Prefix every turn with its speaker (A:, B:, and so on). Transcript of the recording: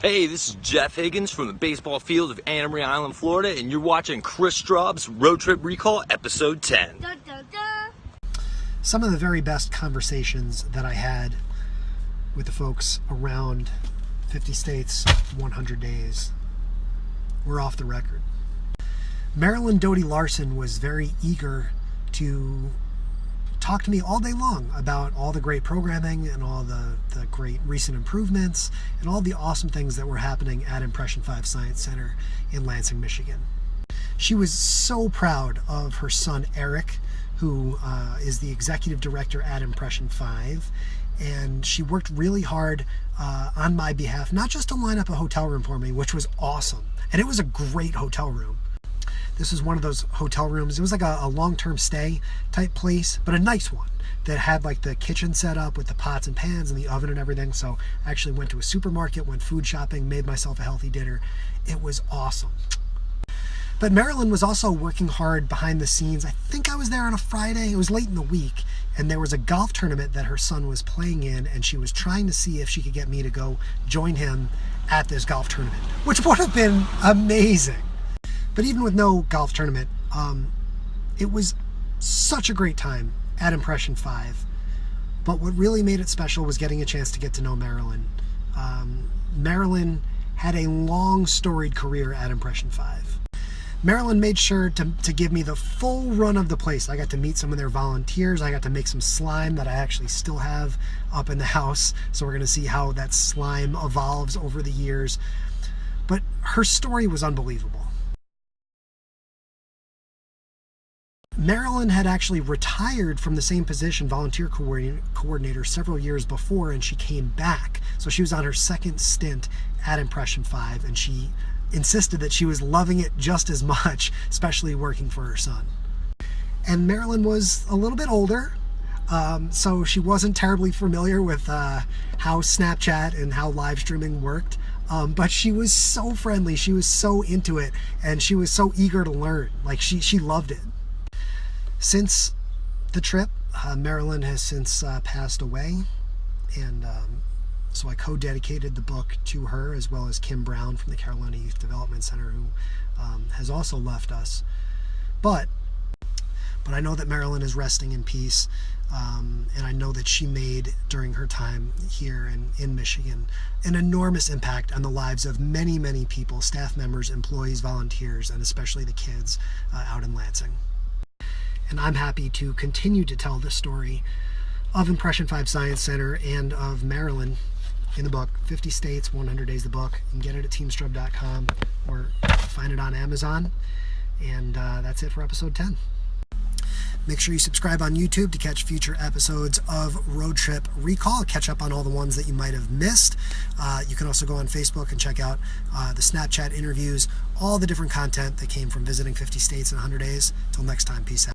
A: Hey, this is Jeff Higgins from the baseball field of Anna Maria Island, Florida, and you're watching Chris Strub's Road Trip Recall, Episode 10.
B: Dun, dun, dun.
C: Some of the very best conversations that I had with the folks around 50 States, 100 Days were off the record. Marilyn Doty Larson was very eager to talk to me all day long about all the great programming and all the great recent improvements and all the awesome things that were happening at Impression 5 Science Center in Lansing, Michigan. She was so proud of her son Eric, who is the executive director at Impression 5, and she worked really hard on my behalf, not just to line up a hotel room for me, which was awesome, and it was a great hotel room. This was one of those hotel rooms. It was like a long-term stay type place, but a nice one that had like the kitchen set up with the pots and pans and the oven and everything. So I actually went to a supermarket, went food shopping, made myself a healthy dinner. It was awesome. But Marilyn was also working hard behind the scenes. I think I was there on a Friday. It was late in the week, and there was a golf tournament that her son was playing in, and she was trying to see if she could get me to go join him at this golf tournament, which would have been amazing. But even with no golf tournament, it was such a great time at Impression 5. But what really made it special was getting a chance to get to know Marilyn. Marilyn had a long storied career at Impression 5. Marilyn made sure to give me the full run of the place. I got to meet some of their volunteers. I got to make some slime that I actually still have up in the house. So we're going to see how that slime evolves over the years. But her story was unbelievable. Marilyn had actually retired from the same position, volunteer coordinator, several years before, and she came back. So she was on her second stint at Impression 5, and she insisted that she was loving it just as much, especially working for her son. And Marilyn was a little bit older, so she wasn't terribly familiar with how Snapchat and how live streaming worked. But she was so friendly, she was so into it, and she was so eager to learn. Like, she loved it. Since the trip, Marilyn has since passed away, and so I co-dedicated the book to her, as well as Kim Brown from the Carolina Youth Development Center, who has also left us. But I know that Marilyn is resting in peace, and I know that she made, during her time here in Michigan, an enormous impact on the lives of many, many people, staff members, employees, volunteers, and especially the kids out in Lansing. And I'm happy to continue to tell the story of Impression 5 Science Center and of Marilyn in the book, 50 States, 100 Days, the book. You can get it at teamstrub.com or find it on Amazon. And that's it for episode 10. Make sure you subscribe on YouTube to catch future episodes of Road Trip Recall. Catch up on all the ones that you might have missed. You can also go on Facebook and check out the Snapchat interviews, all the different content that came from visiting 50 states in 100 days. Till next time, peace out.